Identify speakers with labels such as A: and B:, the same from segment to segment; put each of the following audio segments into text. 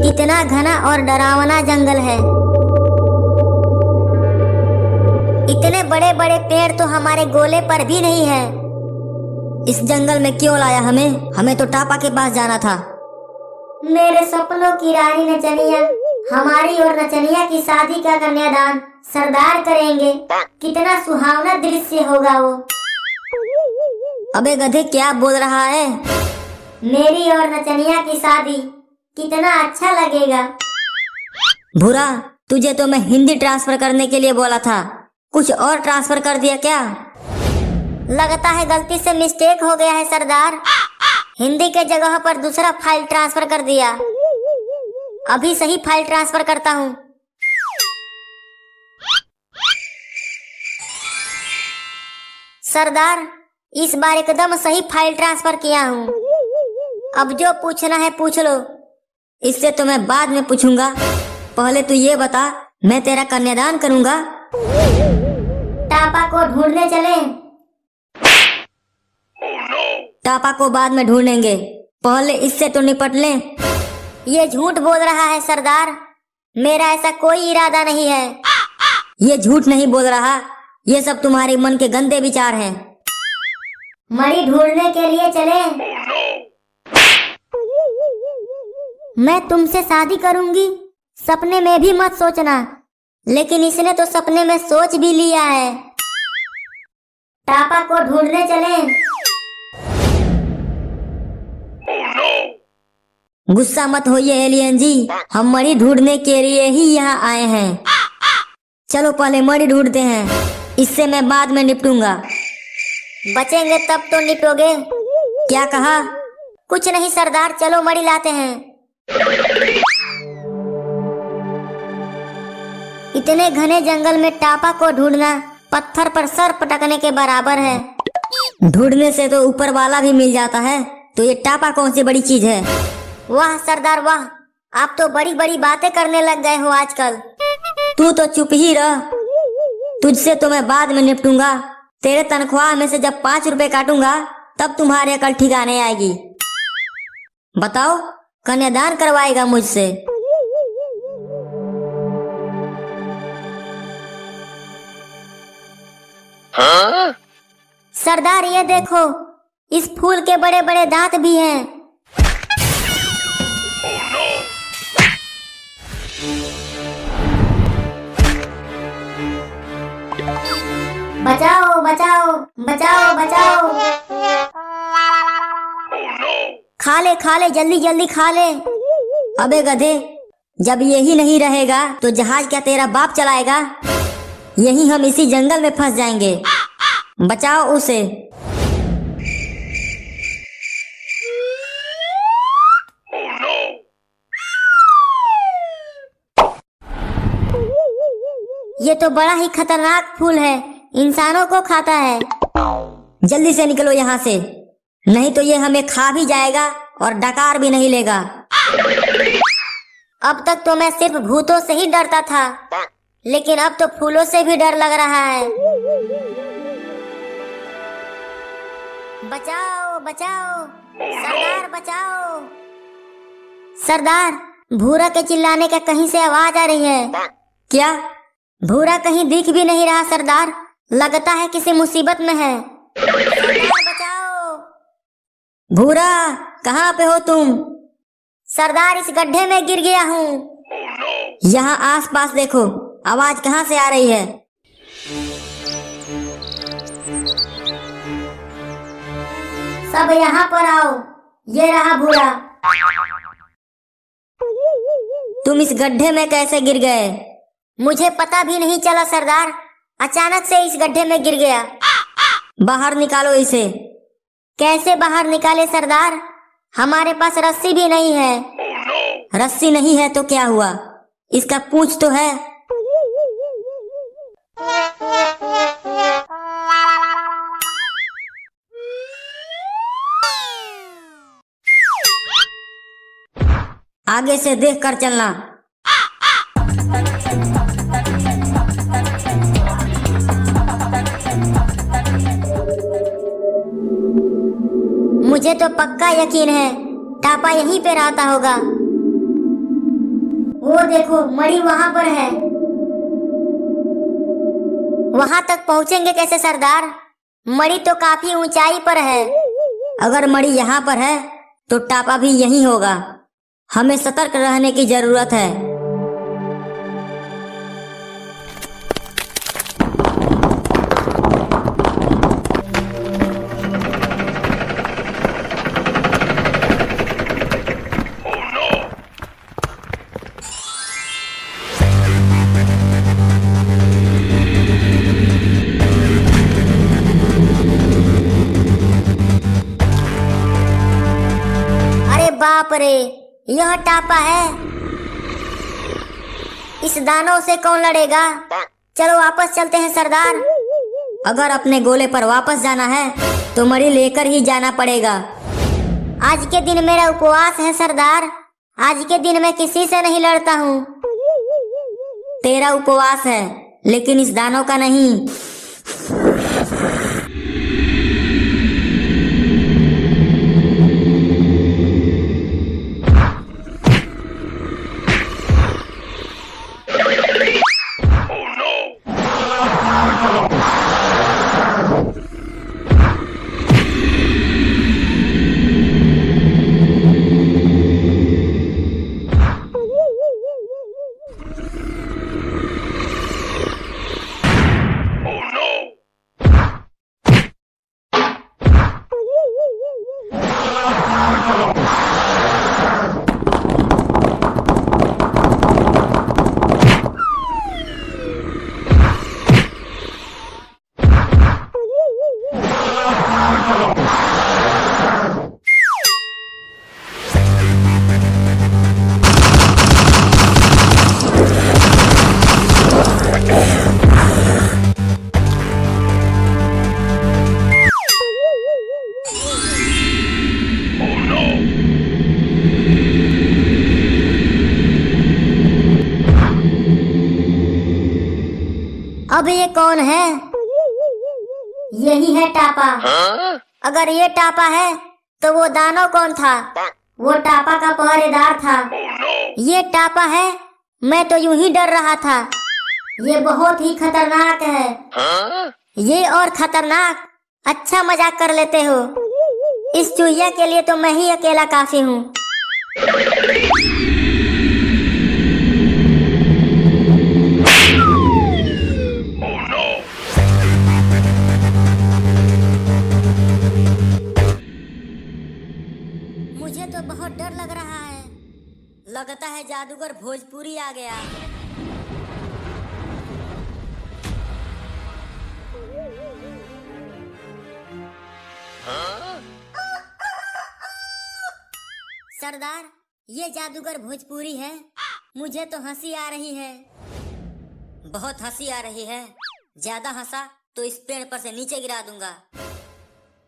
A: कितना घना और डरावना जंगल है। इतने बड़े बड़े पेड़ तो हमारे गोले पर भी नहीं है। इस जंगल में क्यों लाया हमें? हमें तो टापा के पास जाना था। मेरे सपनों की रानी नचनिया, हमारी और नचनिया की शादी का कन्यादान सरदार करेंगे। कितना सुहावना दृश्य होगा वो। अबे गधे, क्या बोल रहा है? मेरी और नचनिया की शादी कितना अच्छा लगेगा। भूरा, तुझे तो मैं हिंदी ट्रांसफर करने के लिए बोला था, कुछ और ट्रांसफर कर दिया क्या? लगता है गलती से मिस्टेक हो गया है सरदार। हिंदी के जगह पर दूसरा फाइल ट्रांसफर कर दिया। अभी सही फाइल ट्रांसफर करता हूँ। सरदार, इस बार एकदम सही फाइल ट्रांसफर किया हूँ। अब जो पूछना है पूछ लो। इससे तो मैं बाद में पूछूंगा। पहले तू ये बता, मैं तेरा कन्यादान करूंगा। टापा को ढूंढने चले? टापा को बाद में ढूंढेंगे, पहले इससे तो निपट लें। ये झूठ बोल रहा है सरदार, मेरा ऐसा कोई इरादा नहीं है। ये झूठ नहीं बोल रहा, ये सब तुम्हारे मन के गंदे विचार हैं। मणि ढूंढने के लिए चले? मैं तुमसे शादी करूंगी, सपने में भी मत सोचना। लेकिन इसने तो सपने में सोच भी लिया है। टापा को ढूंढने चले? गुस्सा मत होइए एलियन जी, हम मणि ढूंढने के लिए ही यहाँ आए हैं। चलो पहले मणि ढूंढते हैं, इससे मैं बाद में निपटूंगा। बचेंगे तब तो निपटोगे। क्या कहा? कुछ नहीं सरदार, चलो मणि लाते हैं। इतने घने जंगल में टापा को ढूंढना पत्थर पर सर पटकने के बराबर है। ढूंढने से तो ऊपर वाला भी मिल जाता है, तो ये टापा कौन सी बड़ी चीज है? वाह सरदार वाह, आप तो बड़ी बड़ी बातें करने लग गए हो आजकल। तू तो चुप ही रह, तुझसे तो मैं बाद में निपटूंगा। तेरे तनख्वाह में से जब 5 रुपए काटूंगा तब तुम्हारी अकल ठिकाने आएगी। बताओ, कन्यादान करवाएगा मुझसे? हाँ? सरदार ये देखो, इस फूल के बड़े बड़े दांत भी हैं। बचाओ बचाओ बचाओ बचाओ। खा ले जल्दी जल्दी खा ले। अबे गधे, जब यही नहीं रहेगा तो जहाज क्या तेरा बाप चलाएगा? यही हम इसी जंगल में फंस जाएंगे। बचाओ उसे। ये तो बड़ा ही खतरनाक फूल है, इंसानों को खाता है। जल्दी से निकलो यहाँ से, नहीं तो ये हमें खा भी जाएगा और डकार भी नहीं लेगा। अब तक तो मैं सिर्फ भूतों से ही डरता था, लेकिन अब तो फूलों से भी डर लग रहा है। बचाओ बचाओ सरदार, बचाओ। सरदार, भूरा के चिल्लाने का कहीं से आवाज आ रही है। क्या? भूरा कहीं दिख भी नहीं रहा सरदार, लगता है किसी मुसीबत में है। सरदार बचाओ। भूरा, कहाँ पे हो तुम? सरदार, इस गड्ढे में गिर गया हूँ। यहाँ आसपास देखो, आवाज कहाँ से आ रही है? सब यहाँ पर आओ, ये रहा भूरा। तुम इस गड्ढे में कैसे गिर गए? मुझे पता भी नहीं चला सरदार, अचानक से इस गड्ढे में गिर गया। बाहर निकालो इसे। कैसे बाहर निकाले सरदार? हमारे पास रस्सी भी नहीं है। रस्सी नहीं है तो क्या हुआ, इसका पूंछ तो है। आगे से देख कर चलना। मुझे तो पक्का यकीन है टापा यहीं पे रहता होगा। वो देखो मणि वहां पर है। वहां तक पहुंचेंगे कैसे सरदार? मणि तो काफी ऊंचाई पर है। अगर मणि यहाँ पर है तो टापा भी यहीं होगा। हमें सतर्क रहने की जरूरत है। बाप रे, यह टापा है। इस दानव से कौन लड़ेगा? चलो वापस चलते हैं सरदार। अगर अपने गोले पर वापस जाना है तो मणि लेकर ही जाना पड़ेगा। आज के दिन मेरा उपवास है सरदार। आज के दिन मैं किसी से नहीं लड़ता हूँ। तेरा उपवास है लेकिन इस दानव का नहीं। अब ये कौन है? यही है टापा। अगर ये टापा है तो वो दानव कौन था? वो टापा का पहरेदार था। ये टापा है? मैं तो यूं ही डर रहा था। ये बहुत ही खतरनाक है। ये और खतरनाक। अच्छा मजाक कर लेते हो। इस चूहिया के लिए तो मैं ही अकेला काफी हूँ। मुझे तो बहुत डर लग रहा है। लगता है जादूगर भोजपुरी आ गया। सरदार, ये जादूगर भोजपुरी है। मुझे तो हंसी आ रही है। बहुत हंसी आ रही है। ज्यादा हंसा तो इस पेड़ पर से नीचे गिरा दूंगा।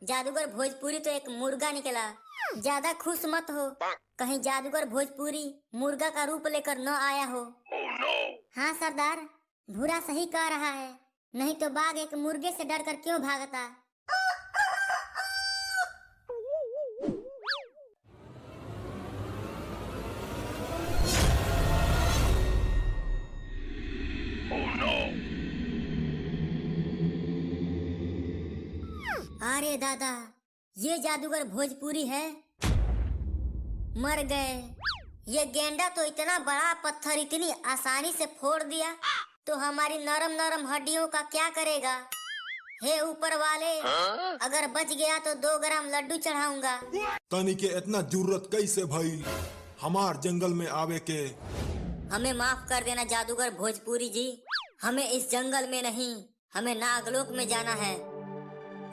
A: जादूगर भोजपुरी तो एक मुर्गा निकला। ज्यादा खुश मत हो, कहीं जादूगर भोजपुरी मुर्गा का रूप लेकर न आया हो। हाँ सरदार, भूरा सही कह रहा है। नहीं तो बाघ एक मुर्गे से डरकर क्यों भागता? अरे दादा, ये जादूगर भोजपुरी है। मर गए। ये गेंडा तो इतना बड़ा पत्थर इतनी आसानी से फोड़ दिया तो हमारी नरम नरम हड्डियों का क्या करेगा? हे ऊपर वाले, अगर बच गया तो 2 ग्राम लड्डू चढ़ाऊंगा।
B: तनी के इतना जरूरत कैसे भई हमार जंगल में आवे के?
A: हमें माफ कर देना जादूगर भोजपुरी जी। हमें इस जंगल में नहीं, हमें नागलोक में जाना है।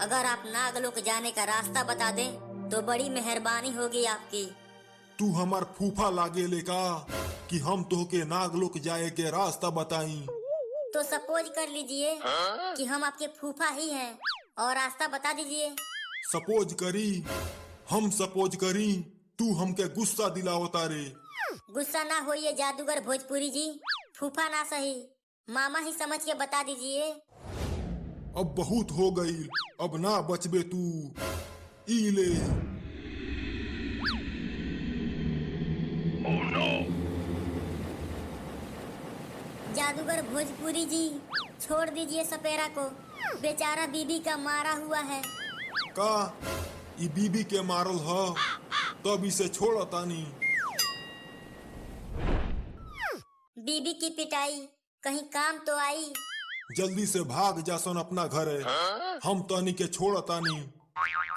A: अगर आप नागलोक जाने का रास्ता बता दें तो बड़ी मेहरबानी होगी आपकी।
B: तू हमार फूफा लागे लेका कि हम तो के नागलोक जाए के रास्ता बताई।
A: तो सपोज कर लीजिए कि हम आपके फूफा ही हैं और रास्ता बता दीजिए।
B: सपोज करी, हम सपोज करी, तू हमके गुस्सा दिलावता रे।
A: गुस्सा ना होइए जादूगर भोजपुरी जी। फूफा ना सही, मामा ही समझ के बता दीजिए।
B: अब बहुत हो गई, अब ना बचबे तू। ई ले।
A: जादूगर भोजपुरी जी, छोड़ दीजिए सपेरा को, बेचारा बीबी का मारा हुआ है।
B: का ई बीबी के मारल ह, तब इसे छोड़ तानी।
A: बीबी की पिटाई कहीं काम तो आई।
B: जल्दी से भाग जासन अपना घरे, हम तनी के छोड़ तानी।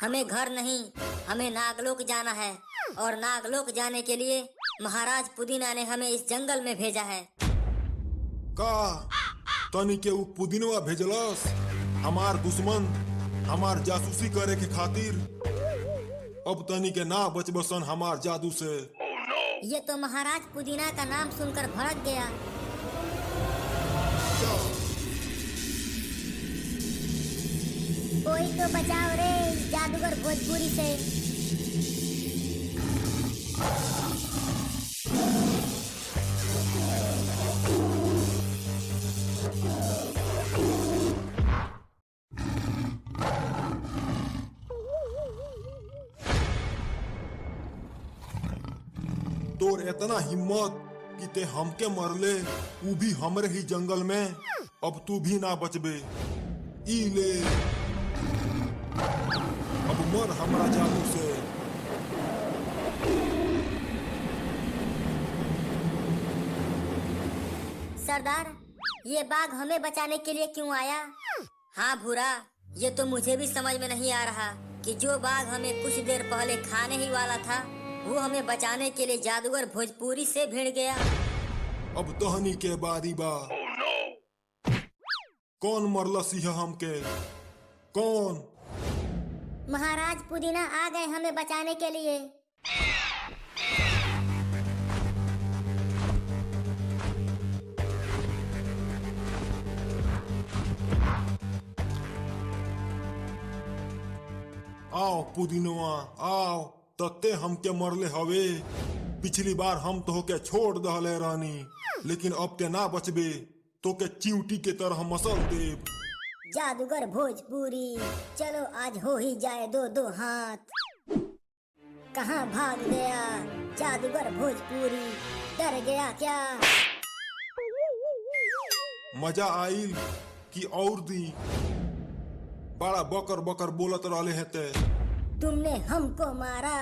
A: हमें घर नहीं, हमें नागलोक जाना है, और नागलोक जाने के लिए महाराज पुदीना ने हमें इस जंगल में भेजा है।
B: का तनी के उ पुदीनवा भेजलस हमार दुश्मन, हमार जासूसी करे के खातिर। अब तनी के ना बचबसन हमार जादू से।
A: ये तो महाराज पुदीना का नाम सुनकर भड़क गया। कोई तो बचाओ रे इस जादूगर भोजपुरी से।
B: तोर इतना हिम्मत कि ते हमके मरले, उ भी हमरे ही जंगल में। अब तू भी ना बचबे। ई ले, अब मर हमरा जादू से।
A: सरदार, ये बाघ हमें बचाने के लिए क्यों आया? हाँ भूरा, ये तो मुझे भी समझ में नहीं आ रहा कि जो बाघ हमें कुछ देर पहले खाने ही वाला था, वो हमें बचाने के लिए जादूगर भोजपुरी से भिड़ गया।
B: अब तहनी के बारी बा। कौन मरलस यह हमके? कौन?
A: महाराज पुदीना आ गए हमें बचाने के लिए।
B: आओ पुदीनवा आओ, तत्ते हमके मरले हवे। पिछली बार हम तोहके छोड़ दहले रानी, लेकिन अब ते ना बचबे, तोके चिंटी के तरह मसल देब।
A: जादूगर भोजपुरी, चलो आज हो ही जाए दो दो हाथ। कहाँ भाग गया जादूगर भोजपुरी, डर गया क्या?
B: मजा आई कि और दी? बड़ा बकर बकर बोलत रहले हेते।
A: तुमने हमको मारा,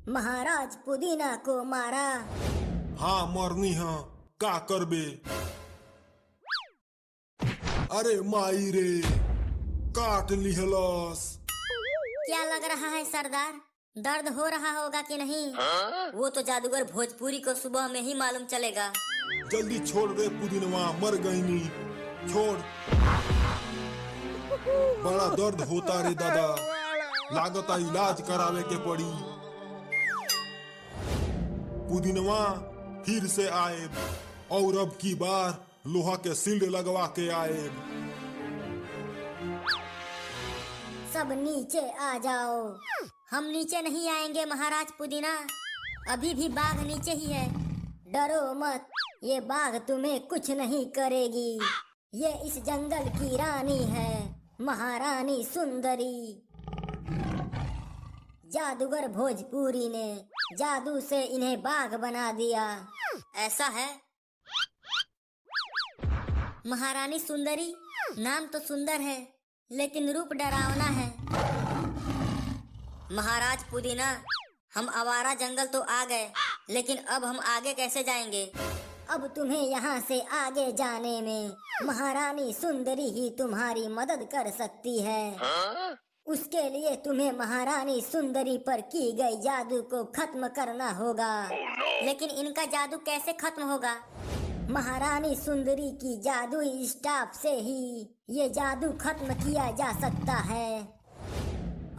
A: महाराज पुदीना को मारा।
B: हाँ मरनी है, का करबे? अरे माई रे, काट लिहलस।
A: क्या लग रहा है सरदार, दर्द हो रहा होगा कि नहीं? वो तो जादूगर भोजपुरी को सुबह में ही मालूम चलेगा।
B: जल्दी छोड़ दे पुदीनवा, मर गईनी। छोड़। बड़ा दर्द होता रे दादा, लागता इलाज करावे के पड़ी। पुदीनवा फिर से आए, और अब की बार लोहा के शील्ड लगवा के आए।
A: सब नीचे आ जाओ। हम नीचे नहीं आएंगे महाराज पुदीना, अभी भी बाघ नीचे ही है। डरो मत, ये बाघ तुम्हें कुछ नहीं करेगी। ये इस जंगल की रानी है, महारानी सुंदरी। जादूगर भोजपुरी ने जादू से इन्हें बाघ बना दिया। ऐसा है? महारानी सुंदरी, नाम तो सुंदर है, लेकिन रूप डरावना है। महाराज पुदीना, हम आवारा जंगल तो आ गए, लेकिन अब हम आगे कैसे जाएंगे? अब तुम्हें यहाँ से आगे जाने में महारानी सुंदरी ही तुम्हारी मदद कर सकती है। उसके लिए तुम्हें महारानी सुंदरी पर की गई जादू को खत्म करना होगा। लेकिन इनका जादू कैसे खत्म होगा? महारानी सुंदरी की जादुई स्टाफ से ही ये जादू खत्म किया जा सकता है।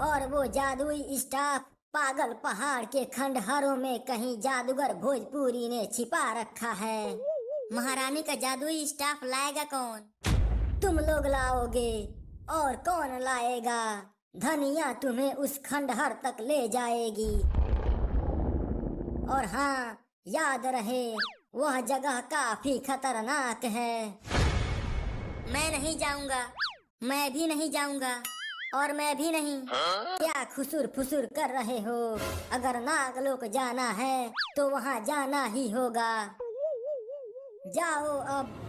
A: और वो जादुई स्टाफ पागल पहाड़ के खंडहरों में कहीं जादूगर भोजपुरी ने छिपा रखा है। महारानी का जादुई स्टाफ लाएगा कौन? तुम लोग लाओगे, और कौन लाएगा? धनिया तुम्हें उस खंडहर तक ले जाएगी। और हाँ, याद रहे, वह जगह काफी खतरनाक है। मैं नहीं जाऊंगा, मैं भी नहीं जाऊंगा, और मैं भी नहीं। क्या खुसुर फुसुर कर रहे हो? अगर नागलोक जाना है तो वहाँ जाना ही होगा। जाओ अब।